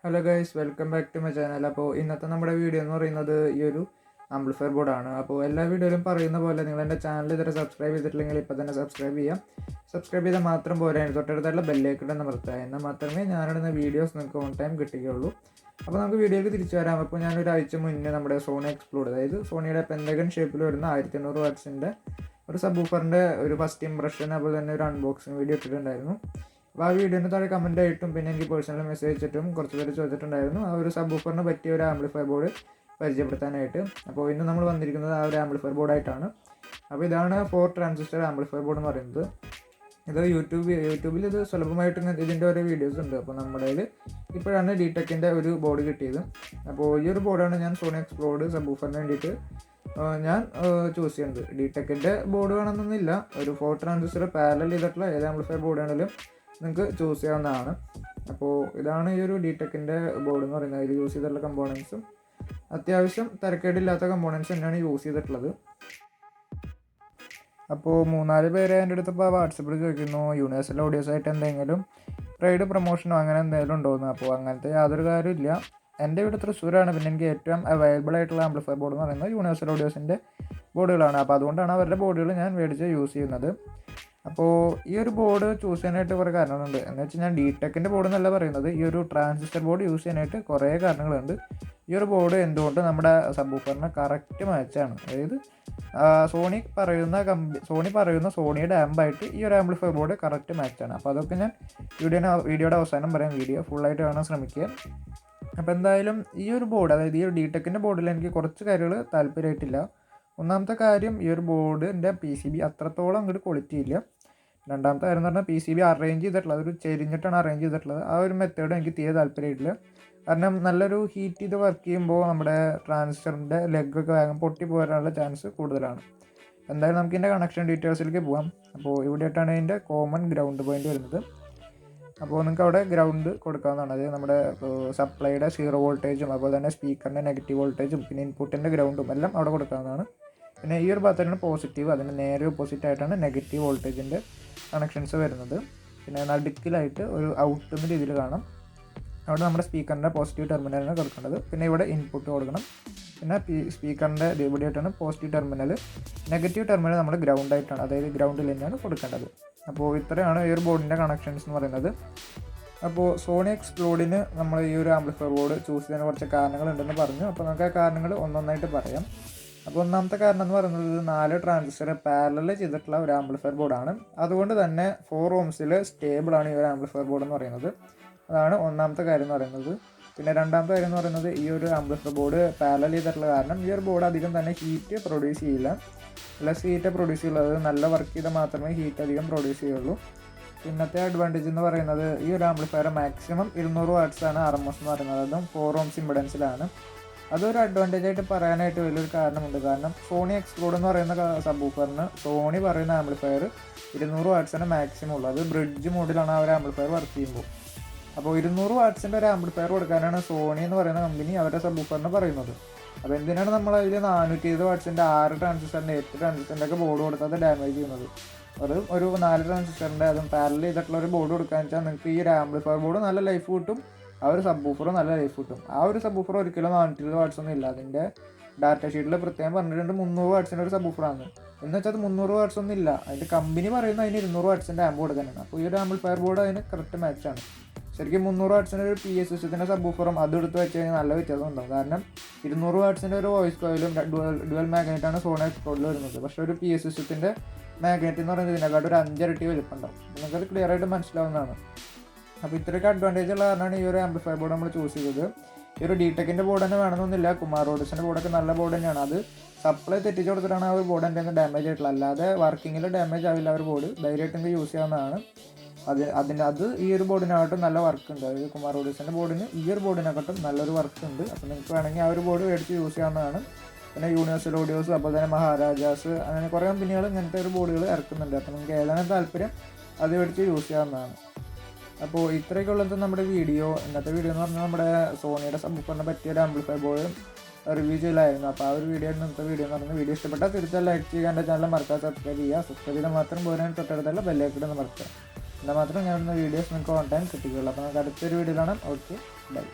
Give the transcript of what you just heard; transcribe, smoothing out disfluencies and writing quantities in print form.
Hello guys, welcome back to my channel. അപ്പോൾ ഇന്നത്തെ നമ്മുടെ വീഡിയോ എന്ന് പറയുന്നത് ഈ ഒരു ആംപ്ലിഫയർ ബോർഡാണ്. അപ്പോൾ എല്ലാ വീഡിയോയിലും പറയുന്ന പോലെ നിങ്ങൾ എൻ്റെ ചാനൽ ഇതുവരെ സബ്സ്ക്രൈബ് ചെയ്തിട്ടില്ലെങ്കിൽ ഇപ്പോൾ തന്നെ സബ്സ്ക്രൈബ് ചെയ്യാം. സബ്സ്ക്രൈബ് ചെയ്താൽ മാത്രം പോരാ, തൊട്ടടുത്തുള്ള ബെല്ലൈക്കൺ അമർത്തുക, എന്നാൽ മാത്രമേ ഞാനിടുന്ന വീഡിയോസ് നിങ്ങൾക്ക് ഓൺ ടൈം കിട്ടുകയുള്ളൂ. അപ്പോൾ നമുക്ക് വീഡിയോയ്ക്ക് തിരിച്ചു വരാം. അപ്പോൾ ഞാൻ ഒരാഴ്ച മുന്നേ നമ്മുടെ സോണി എക്സ്പ്ലോഡ്, അതായത് സോണിയുടെ പെൻറ്റഗൺ ഷേപ്പിൽ വരുന്ന 1500 വാട്ട്സിൻ്റെ ഒരു സബ്വൂഫറിൻ്റെ ഒരു ഫസ്റ്റ് ഇംപ്രഷൻ, അതുപോലെ തന്നെ ഒരു അൺബോക്സിങ് വീഡിയോ ഇട്ടിട്ടുണ്ടായിരുന്നു. അപ്പോൾ ആ വീഡിയോന് താഴെ കമൻ്റ് ആയിട്ടും പിന്നെ എനിക്ക് പേഴ്സണൽ മെസ്സേജ് അയച്ചിട്ടും കുറച്ച് പേര് ചോദിച്ചിട്ടുണ്ടായിരുന്നു ആ ഒരു സബ്വൂഫറിന് പറ്റിയ ഒരു ആംപ്ലിഫയർ ബോർഡ് പരിചയപ്പെടുത്താനായിട്ട്. അപ്പോൾ ഇന്ന് നമ്മൾ വന്നിരിക്കുന്നത് ആ ഒരു ആംപ്ലിഫയർ ബോർഡായിട്ടാണ്. അപ്പോൾ ഇതാണ് 4 ട്രാൻസിസ്റ്റർ ആംപ്ലിഫയർ ബോർഡ് എന്ന് പറയുന്നത്. ഇത് യൂട്യൂബിൽ ഇത് സുലഭമായിട്ട് ഇതിൻ്റെ ഓരോ വീഡിയോസ് ഉണ്ട്. അപ്പോൾ നമ്മുടെ കയ്യിൽ ഇപ്പോഴാണ് ടെക്കിൻ്റെ ഒരു ബോർഡ് കിട്ടിയത്. അപ്പോൾ ഈ ഒരു ബോർഡാണ് ഞാൻ സോണി എക്സ്പ്ലോഡ് സബ്വൂഫറിന് വേണ്ടിയിട്ട് ഞാൻ ചൂസ് ചെയ്യുന്നത്. ടെക്കിൻ്റെ ബോർഡ് വേണമെന്നൊന്നുമില്ല, ഒരു 4 ട്രാൻസിസ്റ്റർ പാരലൽ ചെയ്തിട്ടുള്ള ഏത് ആംപ്ലിഫയർ ബോർഡ് ആണെങ്കിലും നിങ്ങൾക്ക് ചൂസ് ചെയ്യാവുന്നതാണ്. അപ്പോൾ ഇതാണ് ഈ ഒരു ടെക്കിൻ്റെ ബോർഡ് എന്ന് പറയുന്നത്. അതിൽ യൂസ് ചെയ്തിട്ടുള്ള കമ്പോണൻസും അത്യാവശ്യം തിരക്കേടില്ലാത്ത കമ്പോണൻസ് തന്നെയാണ് യൂസ് ചെയ്തിട്ടുള്ളത്. അപ്പോൾ 3-4 പേര് എൻ്റെ അടുത്ത് ഇപ്പോൾ വാട്സപ്പിൽ ചോദിക്കുന്നു യൂണിവേഴ്സൽ ഓഡിയോസായിട്ട് എന്തെങ്കിലും ട്രേഡ് പ്രൊമോഷനോ അങ്ങനെ എന്തെങ്കിലും ഉണ്ടോയെന്ന്. അപ്പോൾ അങ്ങനത്തെ യാതൊരു കാര്യമില്ല. എൻ്റെ ഇവിടെ തൃശ്ശൂരാണ്. പിന്നെ എനിക്ക് ഏറ്റവും അവൈലബിൾ ആയിട്ടുള്ള ആംപ്ലിഫയർ ബോർഡ് എന്ന് പറയുന്നത് യൂണിവേഴ്സൽ ഓഡിയോസിൻ്റെ ബോർഡുകളാണ്. അപ്പോൾ അതുകൊണ്ടാണ് അവരുടെ ബോർഡുകൾ ഞാൻ മേടിച്ച് യൂസ് ചെയ്യുന്നത്. അപ്പോൾ ഈ ഒരു ബോർഡ് ചൂസ് ചെയ്യാനായിട്ട് കുറേ കാരണങ്ങളുണ്ട്. എന്ന് വെച്ചാൽ ഞാൻ ടെക്കിൻ്റെ ബോർഡ് എന്നല്ല പറയുന്നത്, ഈ ഒരു ട്രാൻസിസ്റ്റർ ബോർഡ് യൂസ് ചെയ്യാനായിട്ട് കുറേ കാരണങ്ങളുണ്ട്. ഈ ഒരു ബോർഡ് എന്തുകൊണ്ട് നമ്മുടെ സബ്വൂഫറിന് കറക്റ്റ് മാച്ചാണ്. അതായത് സോണി പറയുന്ന സോണിയുടെ ആമ്പായിട്ട് ഈ ഒരു ആംപ്ലിഫയർ ബോർഡ് കറക്റ്റ് മാച്ചാണ്. അപ്പോൾ അതൊക്കെ ഞാൻ വീഡിയോയുടെ അവസാനം പറയാം. വീഡിയോ ഫുള്ളായിട്ട് കാണാൻ ശ്രമിക്കുക. അപ്പോൾ എന്തായാലും ഈ ഒരു ബോർഡ്, അതായത് ഈ ഒരു ടെക്കിൻ്റെ ബോർഡിൽ എനിക്ക് കുറച്ച് കാര്യങ്ങൾ താല്പര്യമായിട്ടില്ല. ഒന്നാമത്തെ കാര്യം, ഈ ഒരു ബോർഡിൻ്റെ PCB അത്രത്തോളം അങ്ങോട്ട് ക്വാളിറ്റി ഇല്ല. രണ്ടാമത്തെ കാര്യം എന്ന് പറഞ്ഞാൽ PCB അറേഞ്ച് ചെയ്തിട്ടുള്ളത് ഒരു ചെരിഞ്ഞിട്ടാണ് അറേഞ്ച് ചെയ്തിട്ടുള്ളത്. ആ ഒരു മെത്തേഡ് എനിക്ക് തീരെ താല്പര്യമായിട്ടില്ല. കാരണം നല്ലൊരു ഹീറ്റ് ചെയ്ത് വർക്ക് ചെയ്യുമ്പോൾ നമ്മുടെ ട്രാൻസിസ്റ്ററിൻ്റെ ലെഗൊക്കെ വേഗം പൊട്ടി പോരാനുള്ള ചാൻസ് കൂടുതലാണ്. എന്തായാലും നമുക്ക് ഇതിൻ്റെ കണക്ഷൻ ഡീറ്റെയിൽസിലേക്ക് പോകാം. അപ്പോൾ ഇവിടെയായിട്ടാണ് ഇതിൻ്റെ കോമൺ ഗ്രൗണ്ട് പോയിൻ്റ് വരുന്നത്. അപ്പോൾ നിങ്ങൾക്ക് അവിടെ ഗ്രൗണ്ട് കൊടുക്കാവുന്നതാണ്. അതായത് നമ്മുടെ സപ്ലൈയുടെ 0 വോൾട്ടേജും അതുപോലെ തന്നെ സ്പീക്കറിൻ്റെ നെഗറ്റീവ് വോൾട്ടേജും പിന്നെ ഇൻപുട്ടിൻ്റെ ഗ്രൗണ്ടും എല്ലാം അവിടെ കൊടുക്കാവുന്നതാണ്. പിന്നെ ഈ ഒരു ഭാഗത്താണ് പോസിറ്റീവ്, അതിന് നേരെ ഓപ്പോസിറ്റ് ആയിട്ടാണ് നെഗറ്റീവ് വോൾട്ടേജിൻ്റെ കണക്ഷൻസ് വരുന്നത്. പിന്നെ നടുക്കിലായിട്ട് ഒരു ഔട്ട് എന്ന രീതിയിൽ കാണാം. അവിടെ നമ്മുടെ സ്പീക്കറിൻ്റെ പോസിറ്റീവ് ടെർമിനലാണ് കൊടുക്കേണ്ടത്. പിന്നെ ഇവിടെ ഇൻപുട്ട് കൊടുക്കണം. പിന്നെ സ്പീക്കറിൻ്റെ ഇവിടെയായിട്ടാണ് പോസിറ്റീവ് ടെർമിനൽ, നെഗറ്റീവ് ടെർമിനൽ നമ്മൾ ഗ്രൗണ്ടായിട്ടാണ്, അതായത് ഗ്രൗണ്ടിൽ തന്നെയാണ് കൊടുക്കേണ്ടത്. അപ്പോൾ ഇത്രയാണ് ഈ ഒരു ബോർഡിൻ്റെ കണക്ഷൻസ് എന്ന് പറയുന്നത്. അപ്പോൾ സോണി എക്സ്പ്ലോഡിന് നമ്മൾ ഈ ഒരു ആംപ്ലിഫയർ ബോർഡ് ചൂസ് ചെയ്യാൻ കുറച്ച് കാരണങ്ങളുണ്ടെന്ന് പറഞ്ഞു. അപ്പോൾ നമുക്ക് ആ കാരണങ്ങൾ ഒന്നൊന്നായിട്ട് പറയാം. അപ്പോൾ ഒന്നാമത്തെ കാരണം എന്ന് പറയുന്നത് 4 ട്രാൻസിസ്റ്റർ പാരലൽ ചെയ്തിട്ടുള്ള ഒരു ആംപ്ലിഫയർ ബോർഡാണ്. അതുകൊണ്ട് തന്നെ 4 ohmsൽ സ്റ്റേബിളാണ് ഈ ഒരു ആംപ്ലിഫയർ ബോർഡ് എന്ന് പറയുന്നത്. അതാണ് ഒന്നാമത്തെ കാര്യം എന്ന് പറയുന്നത്. പിന്നെ രണ്ടാമത്തെ കാര്യം എന്ന് പറയുന്നത്, ഈ ഒരു ആംപ്ലിഫയർ ബോർഡ് പാരലൽ ചെയ്തിട്ടുള്ള കാരണം ഈ ഒരു ബോർഡ് അധികം തന്നെ ഹീറ്റ് പ്രൊഡ്യൂസ് ചെയ്യില്ല. ലെസ് ഹീറ്റ് പ്രൊഡ്യൂസ് ചെയ്യുള്ളത്, നല്ല വർക്ക് ചെയ്താൽ മാത്രമേ ഹീറ്റ് അധികം പ്രൊഡ്യൂസ് ചെയ്യുള്ളൂ. പിന്നത്തെ അഡ്വാൻറ്റേജ് എന്ന് പറയുന്നത്, ഈ ഒരു ആംപ്ലിഫയർ മാക്സിമം 200 വാട്ട്സ് ആണ് RMS എന്ന് പറയുന്നത്. അതും 4 ohms ഇമ്പിഡൻസിലാണ്. അതൊരു അഡ്വാൻറ്റേജ് ആയിട്ട് പറയാനായിട്ട് വലിയൊരു കാരണമുണ്ട്. കാരണം സോണി എക്സ്പ്ലോഡ് എന്ന് പറയുന്ന സബ്വൂഫറിന് സോണി പറയുന്ന ആംപ്ലിഫയർ 200 വാട്ട്സാണ് മാക്സിമം ഉള്ളത്. അത് ബ്രിഡ്ജ് മോഡിലാണ് ആ ഒരു ആംപ്ലിഫയർ വർക്ക് ചെയ്യുമ്പോൾ. അപ്പോൾ 200 വാട്ട്സിൻ്റെ ഒരു ആംപ്ലിഫയർ കൊടുക്കാനാണ് സോണി എന്ന് പറയുന്ന കമ്പനി അവരുടെ സബ്വൂഫറിന് പറയുന്നത്. അപ്പോൾ എന്തിനാണ് നമ്മൾ അതിൽ 420 വാട്ട്സിൻ്റെ 6 ട്രാൻസിസ്റ്ററിൻ്റെ 8 ട്രാൻസിസ്റ്ററിൻ്റെ ഒക്കെ ബോർഡ് കൊടുത്താൽ ഡാമേജ് ചെയ്യുന്നത്? ഒരു 4 ട്രാൻസിസ്റ്ററിൻ്റെ അതും പാരലൽ ചെയ്തിട്ടുള്ള ഒരു ബോർഡ് കൊടുക്കാന്ന് വെച്ചാൽ നിങ്ങൾക്ക് ഈ ഒരു ആംപ്ലിഫയർ ബോർഡ് നല്ല ലൈഫ് കിട്ടും, ആ ഒരു സബ്വൂഫറും നല്ല ലൈഫ് കിട്ടും. ആ ഒരു സബ്വൂഫർ ഒരിക്കലും 420 വാട്ട്സ് ഒന്നും ഇല്ല. അതിൻ്റെ ഡാറ്റ ഷീറ്റിൽ പ്രത്യേകം പറഞ്ഞിട്ടുണ്ട് 300 വാട്ട്സിൻ്റെ ഒരു സബ്വൂഫറാണ്. എന്ന് വെച്ചാൽ അത് 300 വാട്ട്സ് ഒന്നും ഇല്ല. അതിൻ്റെ കമ്പനി പറയുന്നത് അതിന് 200 വാട്ട്സിൻ്റെ ആമ്പ് കൊടുക്കാനാണ്. അപ്പോൾ ഈ ഒരു ആംപ്ലിഫയർ ബോർഡ് അതിന് കറക്റ്റ് മാച്ചാണ്. ശരിക്കും 300 വാട്ട്സിൻ്റെ ഒരു PA സിസ്റ്റത്തിൻ്റെ സബ്വൂഫറും അത് എടുത്ത് വെച്ച് കഴിഞ്ഞാൽ നല്ല വ്യത്യാസം ഉണ്ടാവും. കാരണം 200 വാട്ട്സിൻ്റെ ഒരു വോയിസ് കോയിലും ഡുവൽ മാഗ്നറ്റാണ് സോണി എക്സ്പ്ലോഡിൽ വരുന്നത്. പക്ഷേ ഒരു PA സിസ്റ്റത്തിൻ്റെ മാഗ്നറ്റ് എന്ന് പറയുന്നത് ഇതിനെക്കാട്ട് ഒരു 5 ഇരട്ടി വലുപ്പം ഉണ്ടാവും. നിങ്ങൾക്കത് ക്ലിയർ ആയിട്ട് മനസ്സിലാവുന്നതാണ്. അപ്പോൾ ഇത്രയൊക്കെ അഡ്വാൻറ്റേജ് ഉള്ള കാരണമാണ് ഈ ഒരു ആംപ്ലിഫയർ ബോർഡ് നമ്മൾ ചൂസ് ചെയ്തത്. ഈ ഒരു ടെക്കിൻ്റെ ബോർഡ് തന്നെ വേണമെന്നൊന്നുമില്ല. കുമാർ റോഡിസിൻ്റെ ബോർഡൊക്കെ നല്ല ബോർഡ് തന്നെയാണ്. അത് സപ്ലൈ തെറ്റിച്ച് കൊടുത്തിട്ടാണ് ആ ഒരു ബോർഡ് എൻ്റെ ഡാമേജ് ആയിട്ടുള്ളത്. അല്ലാതെ വർക്കിങ്ങിൽ ഡാമേജ് ആവില്ല. ആ ഒരു ബോർഡ് ധൈര്യമായിട്ട് നിങ്ങൾക്ക് യൂസ് ചെയ്യാവുന്നതാണ്. അത് ഈ ഒരു ബോർഡിനെക്കാട്ടും നല്ല വർക്ക് ഉണ്ട്. അതായത് കുമാർ റോഡിസിൻ്റെ ബോർഡിന് ഈ ഒരു ബോർഡിനെക്കാട്ടും നല്ലൊരു വർക്ക് ഉണ്ട്. അപ്പോൾ നിങ്ങൾക്ക് വേണമെങ്കിൽ ആ ഒരു ബോർഡ് മേടിച്ച് യൂസ് ചെയ്യാവുന്നതാണ്. പിന്നെ യൂണിവേഴ്സൽ ഓഡിയോസ്, അതുപോലെ തന്നെ മഹാരാജാസ്, അങ്ങനെ കുറേ കമ്പനികൾ ഇങ്ങനത്തെ ഒരു ബോർഡുകൾ ഇറക്കുന്നുണ്ട്. അപ്പോൾ നിങ്ങൾക്ക് ഏതാണ് താല്പര്യം അത് മേടിച്ച് യൂസ് ചെയ്യാവുന്നതാണ്. അപ്പോൾ ഇത്രയൊക്കെ ഉള്ളത് നമ്മുടെ വീഡിയോ. ഇന്നത്തെ വീഡിയോ എന്ന് പറഞ്ഞാൽ നമ്മുടെ സോണിയുടെ സബ്വൂഫറിനെ പറ്റിയ ഒരു ആംപ്ലിഫയർ ബോർഡ് റിവ്യൂ ചെയ്യലായിരുന്നു. അപ്പോൾ ആ ഒരു വീഡിയോ ഇന്നത്തെ വീഡിയോ എന്ന് പറഞ്ഞാൽ വീഡിയോ ഇഷ്ടപ്പെട്ടാൽ തീർച്ചയായും ലൈക്ക് ചെയ്യുക, എൻ്റെ ചാനൽ മറക്കാതെ സബ്സ്ക്രൈബ് ചെയ്യുക. സബ്സ്ക്രൈബ് ചെയ്താൽ മാത്രം പോരാൻ തൊട്ടടുത്തുള്ള ബെല്ലൈക്കൺ ഒന്ന് മറക്കുക. എന്നാൽ മാത്രമേ ഞാൻ ഇടുന്ന വീഡിയോസ് നിങ്ങൾക്ക് ഓൺ ടൈം കിട്ടുകയുള്ളൂ. അപ്പോൾ നമുക്ക് അടുത്തൊരു വീഡിയോ കാണാം. Okay, by.